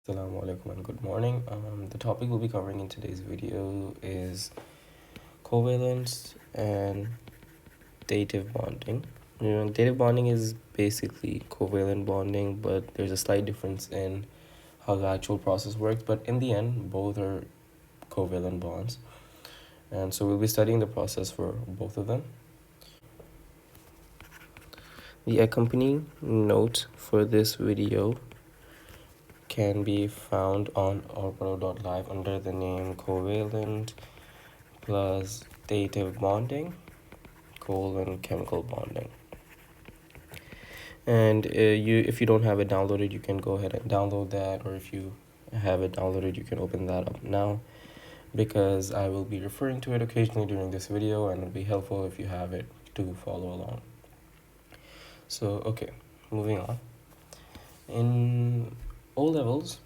Assalamu alaikum and good morning. The topic we'll be covering in today's video is covalence and dative bonding. Dative bonding is basically covalent bonding, but there's a slight difference in how the actual process works. But in the end, both are covalent bonds. And so we'll be studying the process for both of them. The accompanying note for this video can be found on AurParho.live under the name Covalent plus Dative Bonding, chemical bonding. And if you don't have it downloaded, you can go ahead and download that, or if you have it downloaded, you can open that up now, because I will be referring to it occasionally during this video, and it'll be helpful if you have it to follow along. So, okay, moving on. In O levels,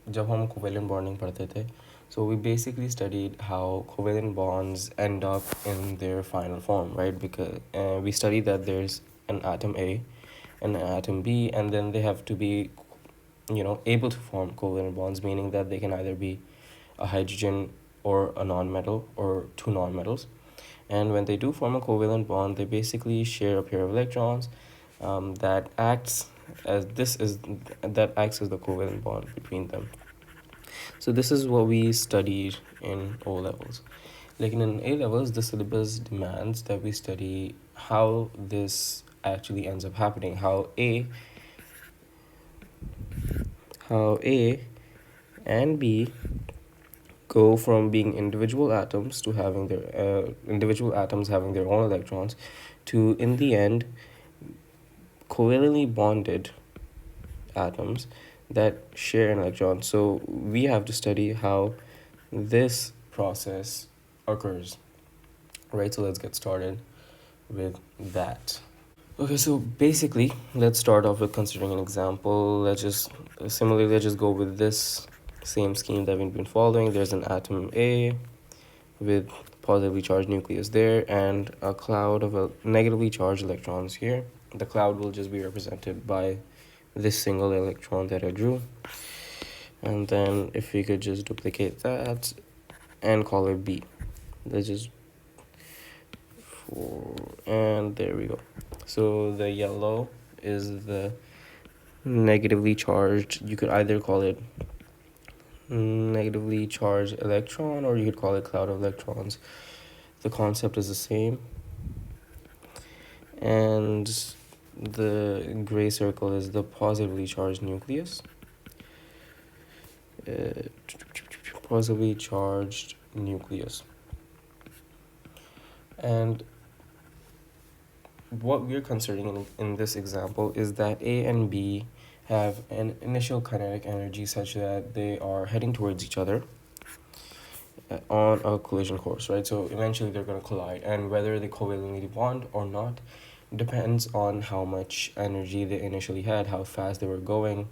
जब हम covalent bonding पढ़ते थे, so we basically studied how covalent bonds end up in their final form, right? Because we studied that there's an atom A and an atom B, and then they have to be, able to form covalent bonds, meaning that they can either be a hydrogen or a non-metal or two non-metals. And when they do form a covalent bond, they basically share a pair of electrons that acts as the covalent bond between them. So this is what we studied in O levels. Like in A levels, the syllabus demands that we study how this actually ends up happening, how A and B go from being individual atoms to having their individual atoms having their own electrons, to in the end covalently bonded atoms that share an electron. So we have to study how this process occurs, right? So let's get started with that. Okay, so basically, let's start off with considering an example. Let's just go with this same scheme that we've been following. There's an atom A with positively charged nucleus there and a cloud of negatively charged electrons here. The cloud will just be represented by this single electron that I drew. And then if we could just duplicate that and call it B. Let's just and there we go. So the yellow is the negatively charged, you could either call it negatively charged electron, or you could call it cloud of electrons. The concept is the same. And the gray circle is the positively charged nucleus. Positively charged nucleus. And what we're considering in this example is that A and B have an initial kinetic energy such that they are heading towards each other on a collision course, right? So eventually they're going to collide, and whether they covalently bond or not depends on how much energy they initially had, how fast they were going,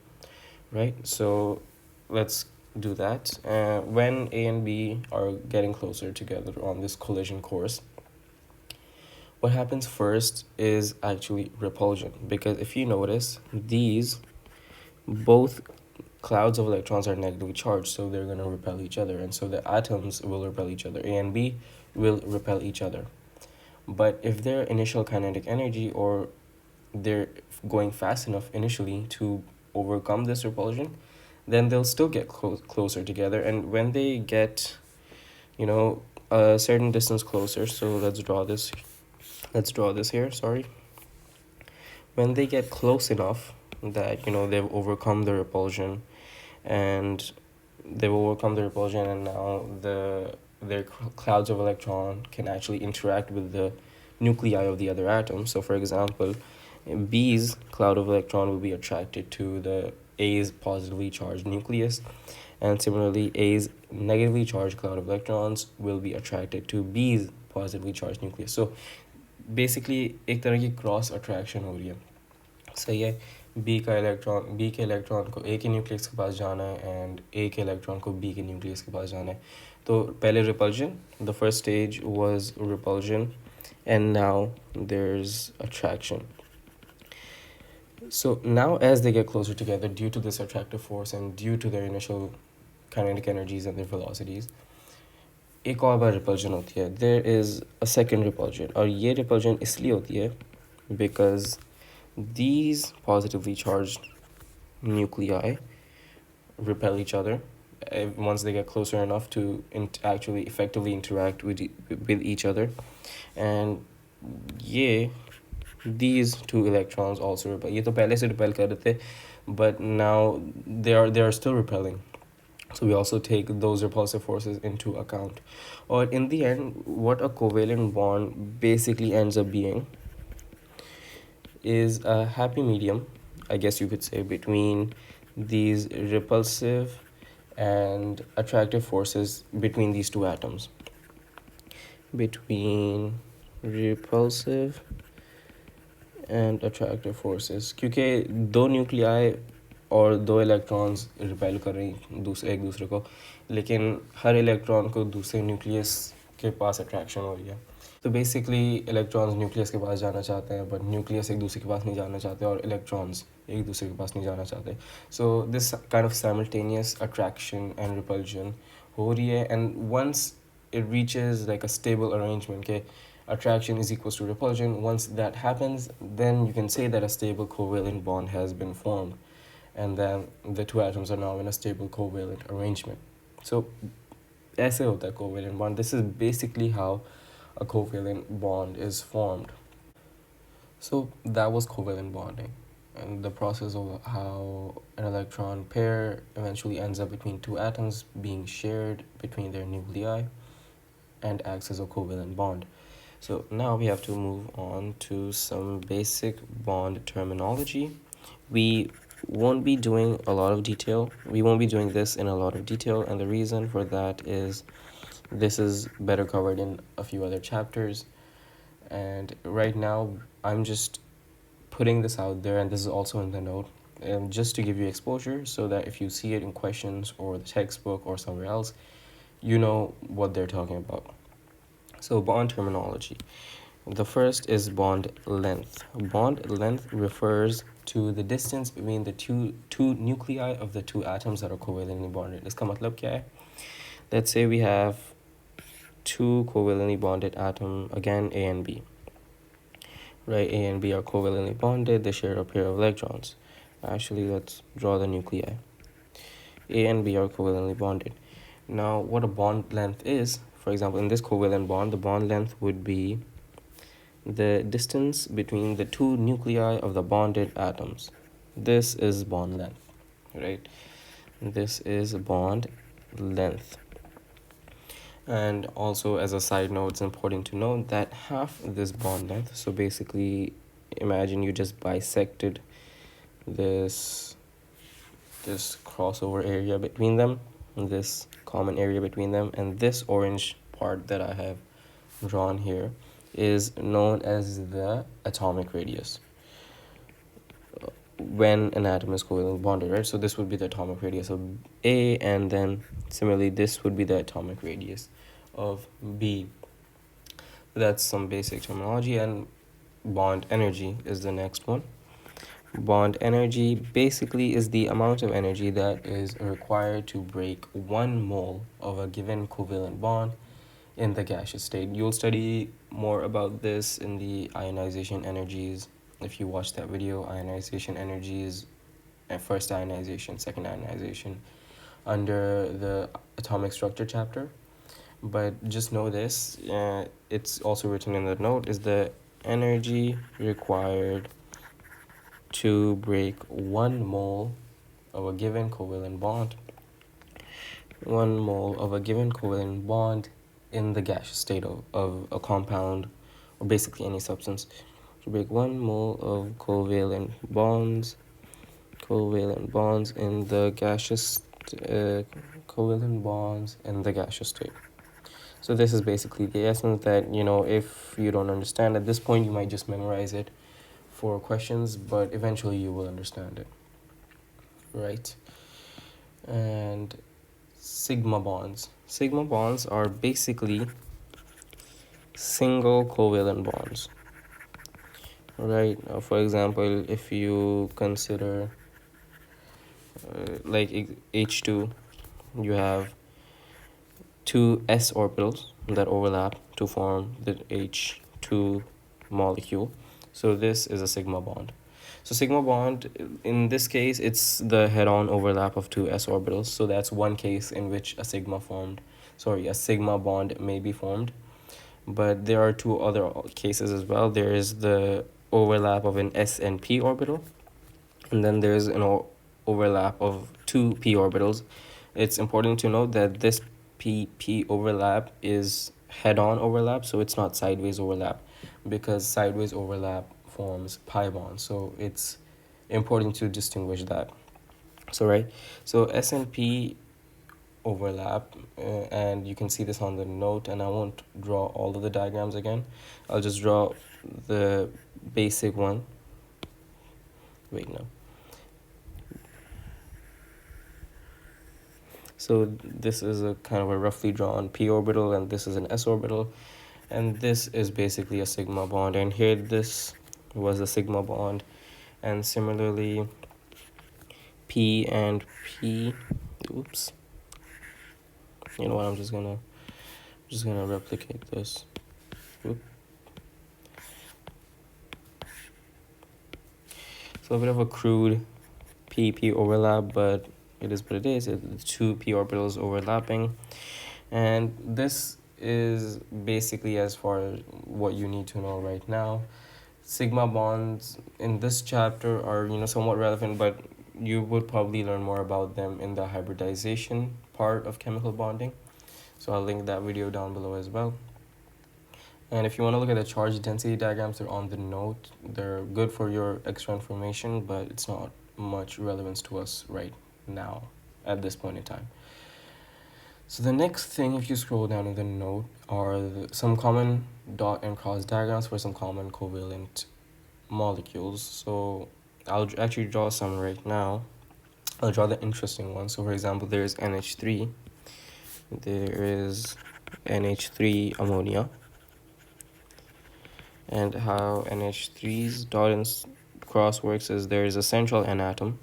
right? So let's do that. When A and B are getting closer together on this collision course, what happens first is actually repulsion, because if you notice, these both clouds of electrons are negatively charged, so they're going to repel each other, and so the atoms will repel each other. A and B will repel each other. But if their initial kinetic energy, or they're going fast enough initially to overcome this repulsion, then they'll still get closer together. And when they get, a certain distance closer, so let's draw this here, sorry. When they get close enough that, they've overcome the repulsion, and now their clouds of electron can actually interact with the nuclei of the other atom. So for example, B's cloud of electron will be attracted to the A's positively charged nucleus, and similarly A's negatively charged cloud of electrons will be attracted to B's positively charged nucleus. So basically एक तरह की cross attraction हो रही है, सही है. B के electron को ए के न्यूक्लियस के पास जाना है, एंड ए के इलेक्ट्रॉन को बी के न्यूक्लियस के पास जाना है. तो पहले repulsion, the first stage was repulsion, and now there is attraction. So now as they get closer together due to this attractive force and due to their initial kinetic energies and their velocities, एक और बार repulsion होती है. There is a second repulsion. और ये repulsion इसलिए होती है because these positively charged nuclei repel each other once they get closer enough to actually effectively interact with each other. And these two electrons also repel. ये तो पहले से repel कर रहे थे, but now they are still repelling. So we also take those repulsive forces into account. Or in the end, what a covalent bond basically ends up being is a happy medium, I guess you could say, between these repulsive and attractive forces between these two atoms. Between repulsive and attractive forces. क्योंकि दो nuclei और दो electrons repel कर रही एक दूसरे को, लेकिन हर इलेक्ट्रॉन को दूसरे न्यूक्लियस के पास अट्रैक्शन हो रही है. तो बेसिकली इलेक्ट्रॉन्स न्यूक्लियस के पास जाना चाहते हैं, बट न्यूक्लियस एक दूसरे के पास नहीं जाना चाहते और इलेक्ट्रॉन्स एक दूसरे के पास नहीं जाना चाहते. So this kind of simultaneous attraction and repulsion हो रही है. And once it reaches like a stable arrangement, okay, attraction is equals to repulsion. Once that happens, then you can say that a stable covalent bond has been formed, and then the two atoms are now in a stable covalent arrangement. So ऐसे होता है covalent bond. This is basically how a covalent bond is formed. So that was covalent bonding, and the process of how an electron pair eventually ends up between two atoms being shared between their nuclei and acts as a covalent bond. So now we have to move on to some basic bond terminology. We won't be doing a lot of detail. We won't be doing this in a lot of detail, and the reason for that is this is better covered in a few other chapters. And right now, I'm just putting this out there, and this is also in the note, just to give you exposure so that if you see it in questions or the textbook or somewhere else, you know what they're talking about. So bond terminology. The first is bond length. Bond length refers to the distance between the two nuclei of the two atoms that are covalently bonded. इसका मतलब क्या है? Let's say we have two covalently bonded atoms, again A and B. Right, A and B are covalently bonded. They share a pair of electrons. Actually, let's draw the nuclei. A and B are covalently bonded. Now, what a bond length is, for example, in this covalent bond, the bond length would be the distance between the two nuclei of the bonded atoms. This is bond length, right? This is bond length. And also, as a side note, it's important to note that half this bond length, so basically imagine you just bisected this crossover area between them, this common area between them, and this orange part that I have drawn here is known as the atomic radius when an atom is covalently bonded, right? So this would be the atomic radius of A, and then similarly this would be the atomic radius of B. That's some basic terminology. And bond energy is the next one. Bond energy basically is the amount of energy that is required to break 1 mole of a given covalent bond in the gaseous state. You'll study more about this in the ionization energies. If you watch that video, ionization energies, first ionization, second ionization, under the atomic structure chapter. But just know this, it's also written in the note, is the energy required to break 1 mole of a given covalent bond. 1 mole of a given covalent bond in the gaseous state of a compound, or basically any substance. To break 1 mole of covalent bonds in the gaseous state. So this is basically the essence that, you know, if you don't understand at this point, you might just memorize it for questions, but eventually you will understand it, right? And sigma bonds. Sigma bonds are basically single covalent bonds. right? For example, if you consider like H2, you have two s orbitals that overlap to form the H2 molecule. So this is a sigma bond. So sigma bond, in this case, it's the head-on overlap of two s orbitals. So that's one case in which a sigma bond may be formed. But there are two other cases as well. There is the overlap of an s and p orbital, and then there's an overlap of two p orbitals. It's important to note that this p overlap is head-on overlap, so it's not sideways overlap, because sideways overlap forms pi bonds. So it's important to distinguish that. So right, so S and P overlap, and you can see this on the note, and I won't draw all of the diagrams again. I'll just draw the basic one. Wait, no. So this is a kind of a roughly drawn p orbital, and this is an s orbital, and this is basically a sigma bond, and here this was a sigma bond. And similarly, p and p, oops, you know what, I'm just gonna replicate this. Oop. So a bit of a crude p overlap, but it is what it is. It's two p orbitals overlapping, and this is basically as far as what you need to know right now. Sigma bonds in this chapter are somewhat relevant, but you would probably learn more about them in the hybridization part of chemical bonding. So I'll link that video down below as well. And if you want to look at the charge density diagrams, they're on the note. They're good for your extra information, but it's not much relevance to us right now at this point in time. So the next thing, if you scroll down in the note, are some common dot and cross diagrams for some common covalent molecules. So I'll actually draw some right now. I'll draw the interesting ones. So for example, there's NH3. There is NH3 ammonia. And how NH3's dot and cross works is there is a central N atom,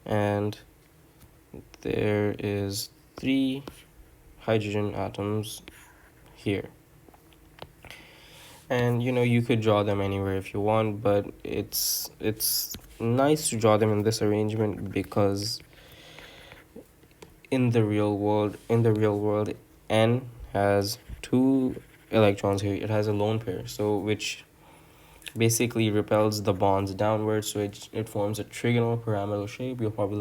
and there is 3 hydrogen atoms here. And you could draw them anywhere if you want, but it's nice to draw them in this arrangement because in the real world N has 2 electrons here. It has a lone pair, so which basically repels the bonds downwards, so it forms a trigonal pyramidal shape. You'll probably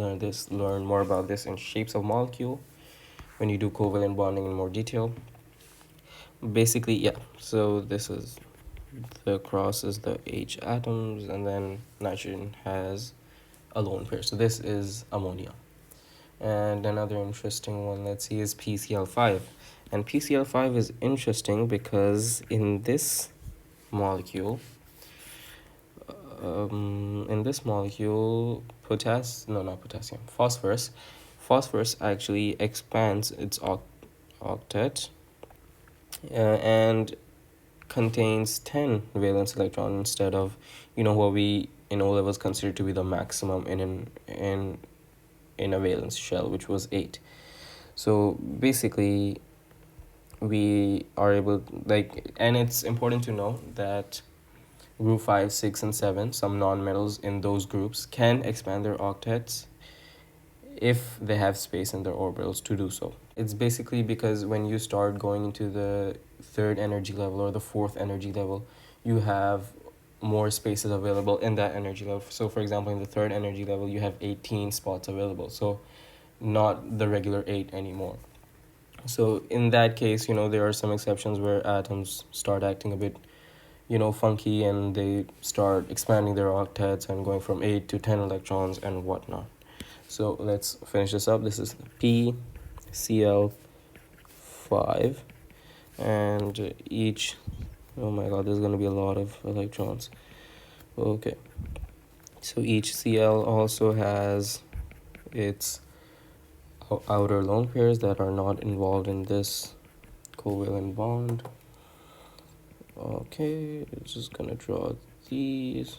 learn more about this in shapes of molecule when you do covalent bonding in more detail. Basically, yeah, so this is the cross is the H atoms, and then nitrogen has a lone pair, so this is ammonia. And another interesting one, let's see, is PCl5. And PCl5 is interesting because in this molecule, phosphorus actually expands its octet and contains 10 valence electron instead of what we in O levels consider to be the maximum in a valence shell, which was 8. So basically we are able, and it's important to know that group 5, 6, and 7, some non-metals in those groups, can expand their octets if they have space in their orbitals to do so. It's basically because when you start going into the 3rd energy level or the 4th energy level, you have more spaces available in that energy level. So for example, in the 3rd energy level, you have 18 spots available, so not the regular 8 anymore. So in that case, there are some exceptions where atoms start acting a bit funky, and they start expanding their octets and going from 8 to 10 electrons and whatnot. So let's finish this up. This is PCl5, and each, oh my god, there's going to be a lot of electrons. Okay, so each Cl also has its outer lone pairs that are not involved in this covalent bond. Okay, just gonna draw these.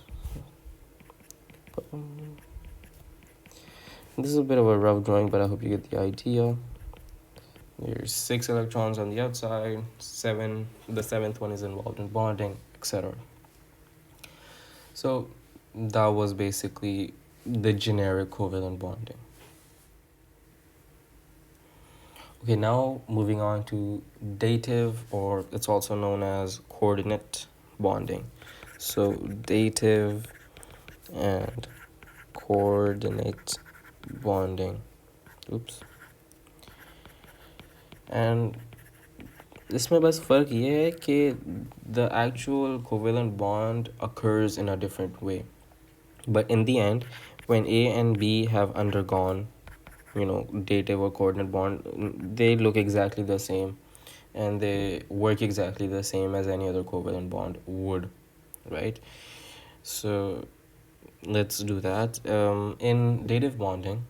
This is a bit of a rough drawing, but I hope you get the idea. There's 6 electrons on the outside, 7, the 7th one is involved in bonding, etc. So that was basically the generic covalent bonding. Okay, now moving on to dative, or it's also known as coordinate bonding. So dative and coordinate bonding. Oops. And इसमें बस फ़र्क ये है कि the actual covalent bond occurs in a different way. But in the end, when A and B have undergone, dative or coordinate bond, they look exactly the same and they work exactly the same as any other covalent bond would, right? So let's do that. In dative bonding,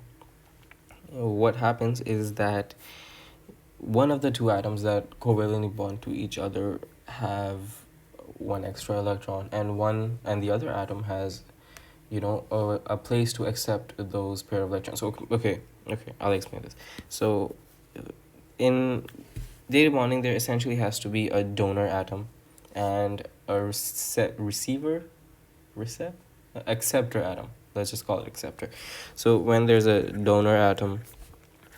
what happens is that one of the two atoms that covalently bond to each other have one extra electron, and the other atom has a place to accept those pair of electrons. So okay, I'll explain this. So in dative bonding, there essentially has to be a donor atom and a acceptor atom. Let's just call it acceptor. So when there's a donor atom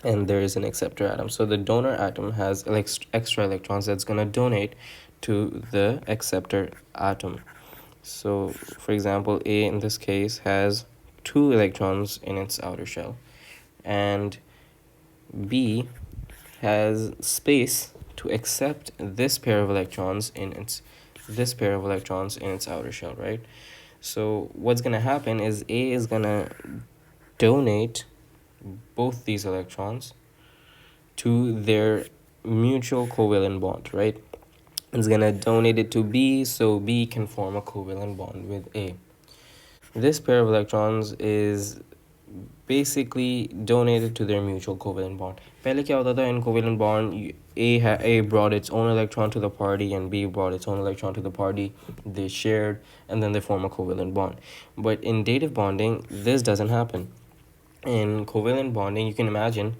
and there is an acceptor atom, so the donor atom has extra electrons that's going to donate to the acceptor atom. So for example, A in this case has 2 electrons in its outer shell, and B has space to accept this pair of electrons in its outer shell, right? So what's going to happen is A is going to donate both these electrons to their mutual covalent bond, right? It's going to donate it to B so B can form a covalent bond with A. This pair of electrons is basically donated to their mutual covalent bond. पहले क्या होता था in covalent bond, A brought its own electron to the party and B brought its own electron to the party. They shared and then they form a covalent bond. But in dative bonding, this doesn't happen. In covalent bonding, you can imagine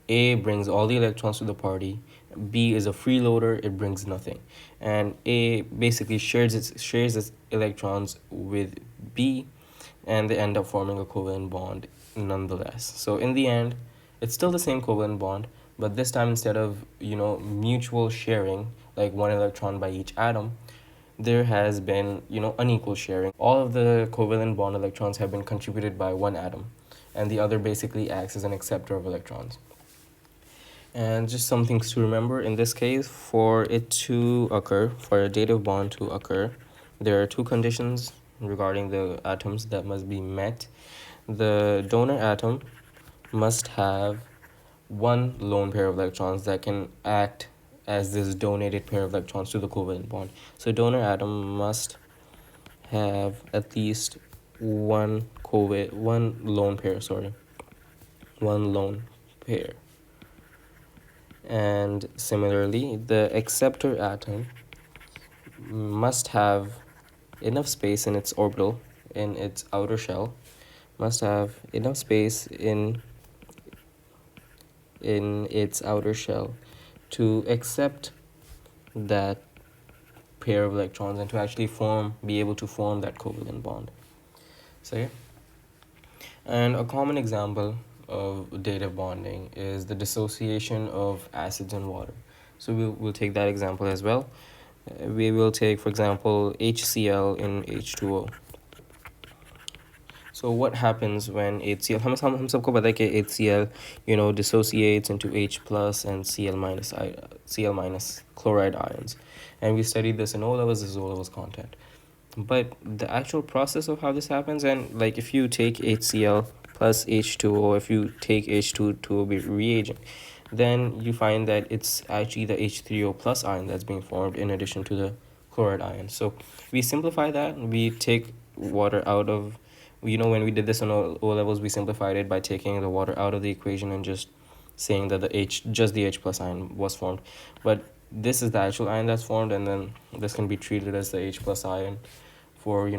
A brings all the electrons to the party, B is a freeloader, it brings nothing, and A basically shares its electrons with B, and they end up forming a covalent bond nonetheless. So in the end, it's still the same covalent bond, but this time instead of mutual sharing, like 1 electron by each atom, there has been unequal sharing. All of the covalent bond electrons have been contributed by 1 atom, and the other basically acts as an acceptor of electrons. And just some things to remember in this case: for a dative bond to occur, there are 2 conditions regarding the atoms that must be met. The donor atom must have 1 lone pair of electrons that can act as this donated pair of electrons to the covalent bond. So donor atom must have at least one lone pair. And similarly, the acceptor atom must have enough space in its orbital, in its outer shell, must have enough space in its outer shell to accept that pair of electrons and to actually be able to form that covalent bond. So yeah. And a common example of dative bonding is the dissociation of acids and water. So we'll take that example as well. We will take, for example, HCl in H2O. So what happens when HCl, हम सबको पता है कि HCl dissociates into H plus and Cl minus chloride ions, and we studied this in O-levels. This is O-levels content. But the actual process of how this happens, and like if you take HCl plus H2O, if you take H2 to a reagent, then you find that it's actually the H3O plus ion that's being formed in addition to the chloride ion. So we simplify that. We take water out of, when we did this on O-levels, we simplified it by taking the water out of the equation and just saying that just the H plus ion was formed. But this is the actual ion that's formed, and then this can be treated as the H plus ion for,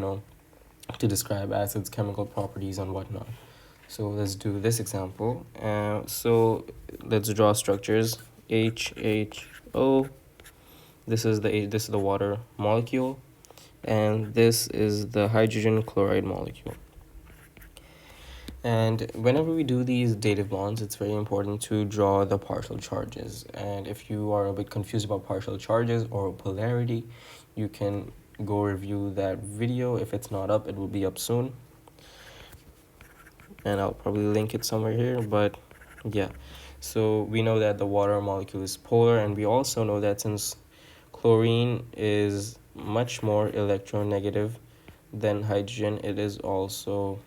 to describe acids, chemical properties, and whatnot. So let's do this example. So let's draw structures. HHO. This is the water molecule, and this is the hydrogen chloride molecule. And whenever we do these dative bonds, it's very important to draw the partial charges. And if you are a bit confused about partial charges or polarity, you can go review that video. If it's not up, it will be up soon. And I'll probably link it somewhere here, but yeah. So we know that the water molecule is polar, and we also know that since chlorine is much more electronegative than hydrogen, it is also,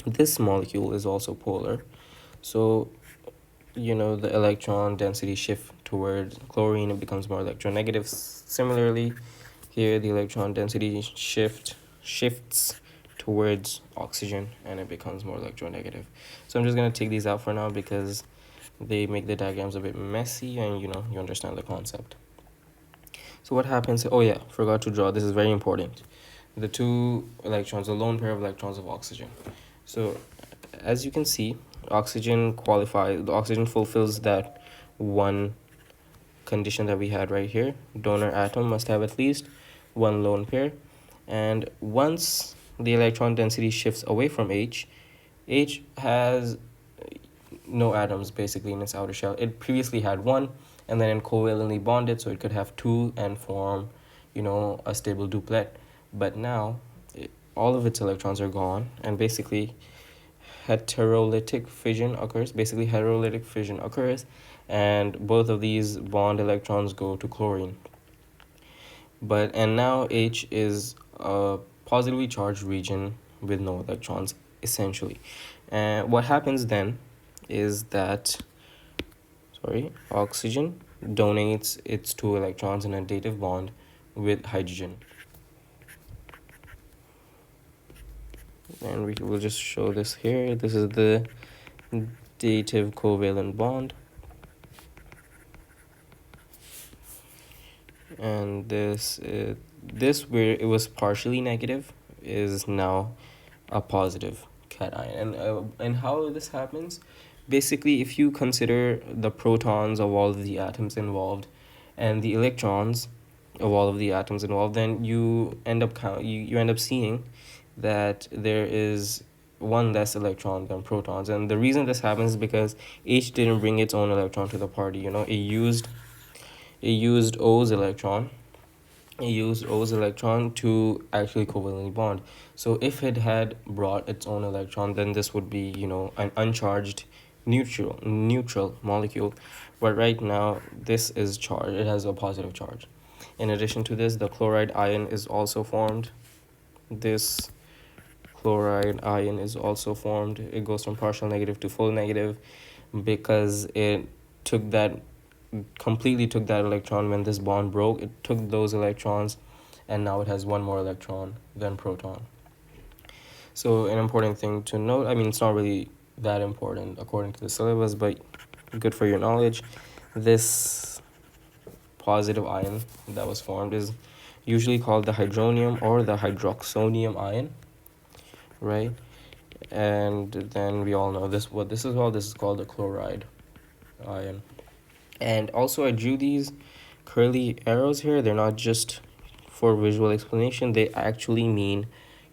this molecule is also polar. So, the electron density shift towards chlorine, it becomes more electronegative. Similarly, here the electron density shifts towards oxygen, and it becomes more electronegative. So I'm just going to take these out for now because they make the diagrams a bit messy, and you understand the concept. So what happens, oh yeah, forgot to draw, this is very important, the two electrons, a lone pair of electrons of oxygen. So as you can see, the oxygen fulfills that one condition that we had right here. Donor atom must have at least one lone pair, and once the electron density shifts away from H has no atoms basically in its outer shell. It previously had one, and then it covalently bonded, so it could have two and form, a stable duplet. But now all of its electrons are gone, and basically heterolytic fission occurs. And both of these bond electrons go to chlorine. And now H is a positively charged region with no electrons, essentially. And what happens then is that, oxygen donates its two electrons in a dative bond with hydrogen. And we will just show this here. This is the dative covalent bond. And this where it was partially negative is now a positive cation. And how this happens, basically, if you consider the protons of all of the atoms involved and the electrons of all of the atoms involved, then you end up seeing that there is one less electron than protons. And the reason this happens is because H didn't bring its own electron to the party. It used O's electron. To actually covalently bond. So if it had brought its own electron, then this would be, an uncharged neutral molecule. But right now, this is charged. It has a positive charge. In addition to this, the chloride ion is also formed. This chloride ion is also formed. It goes from partial negative to full negative because it completely took that electron when this bond broke. It took those electrons, and now it has one more electron than proton. So an important thing to note, it's not really that important according to the syllabus, but good for your knowledge. This positive ion that was formed is usually called the hydronium or the hydroxonium ion, right? And then we all know this is called the chloride ion. And also I drew these curly arrows here. They're not just for visual explanation. They actually mean,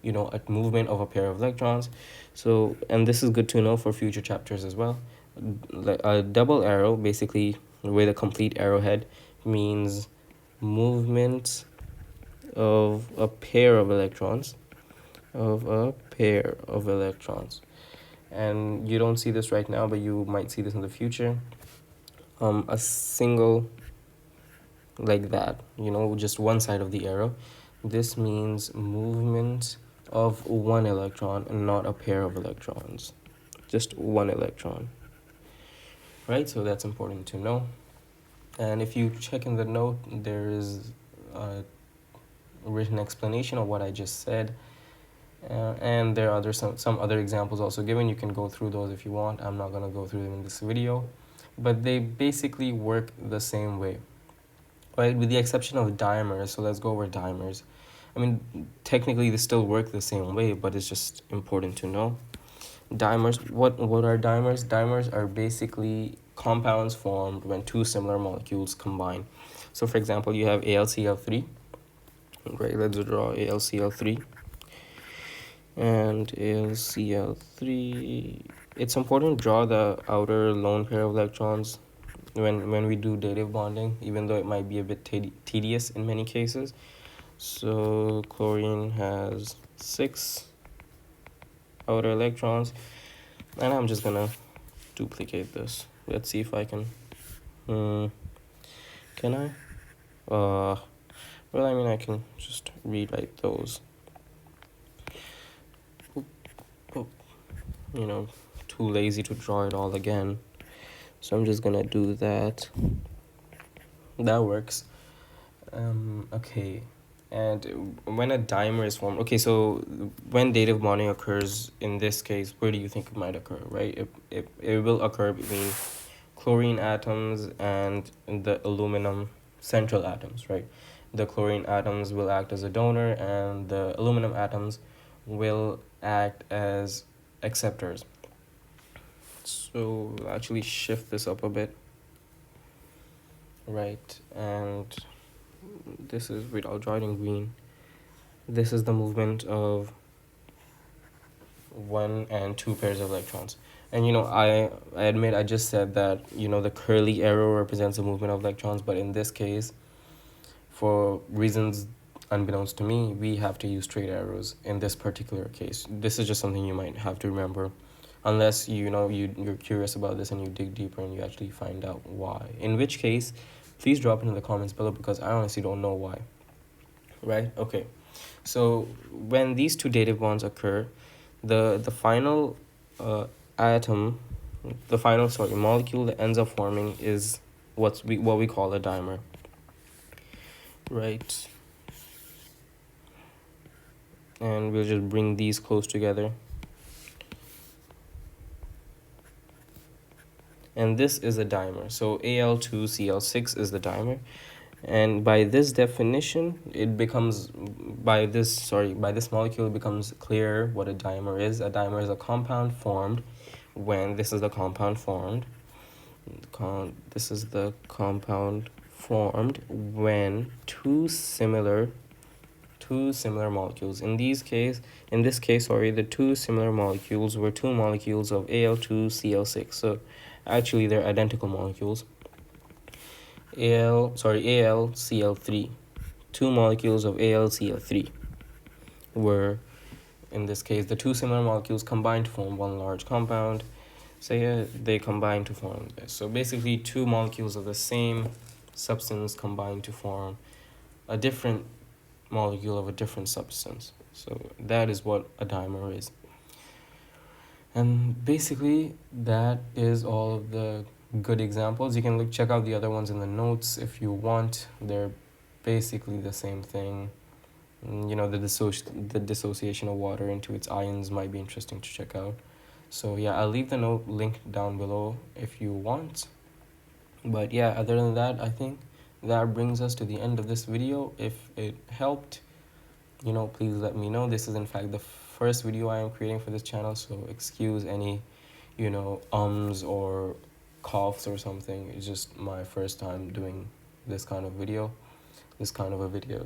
a movement of a pair of electrons. So, and this is good to know for future chapters as well. A double arrow, basically with a complete arrowhead, means movement of a pair of electrons. And you don't see this right now, but you might see this in the future. A single like that, just one side of the arrow. This means movement of one electron and not a pair of electrons, just one electron, right? So that's important to know. And if you check in the note, there is a written explanation of what I just said. And there are some other examples also given. You can go through those if you want. I'm not going to go through them in this video. But they basically work the same way, right? With the exception of dimers. So let's go over dimers. I mean, technically they still work the same way, but it's just important to know. Dimers, what are dimers? Dimers are basically compounds formed when two similar molecules combine. So for example, you have AlCl3. Right, let's draw AlCl3. And AlCl3, it's important to draw the outer lone pair of electrons when we do dative bonding, even though it might be a bit tedious in many cases. So chlorine has 6 outer electrons, and I'm just gonna duplicate this. Let's see if I can. Can I? Well, I mean, I can just rewrite those. You know, too lazy to draw it all again, so I'm just gonna do that. That works. Okay. And when a dimer is formed, okay, so when dative bonding occurs, in this case, where do you think it might occur, right? It will occur between chlorine atoms and the aluminum central atoms, right? The chlorine atoms will act as a donor, and the aluminum atoms will act as acceptors. So actually shift this up a bit. Right, and this is, wait, I'll draw it in green. This is the movement of 1 and 2 pairs of electrons. And I admit I just said that the curly arrow represents the movement of electrons, but in this case, for reasons unbeknownst to me, we have to use straight arrows in this particular case. This is just something you might have to remember, unless you're curious about this and you dig deeper and you actually find out why. In which case, please drop it in the comments below, because I honestly don't know why. Right? Okay. So when these two dative bonds occur, the final atom, the final molecule that ends up forming is what we call a dimer. Right? And we'll just bring these close together. And this is a dimer. So Al2Cl6 is the dimer. And by this definition, it becomes, by this molecule, it becomes clear what a dimer is. A dimer is a compound formed when, this is the compound formed, this is the compound formed when two similar molecules, in this case, the two similar molecules were two molecules of Al2Cl6. So actually they're identical molecules. AlCl3, two molecules of AlCl3 were, in this case, the two similar molecules combined to form one large compound. So yeah, they combine to form this. So basically, two molecules of the same substance combine to form a different molecule of a different substance. So that is what a dimer is. And basically, that is all of the good examples. You can check out the other ones in the notes if you want. They're basically the same thing. The dissociation of water into its ions might be interesting to check out. So yeah, I'll leave the note link down below if you want. But yeah, other than that, I think that brings us to the end of this video. If it helped, please let me know. This is in fact the first video I am creating for this channel, so excuse any ums or coughs or something. It's just my first time doing this kind of a video.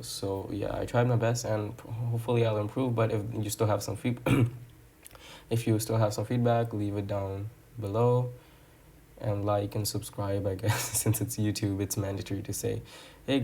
So yeah, I tried my best, and hopefully I'll improve. But if you still have some feedback, leave it down below, and like and subscribe, I guess. Since it's YouTube, it's mandatory to say, hey guys.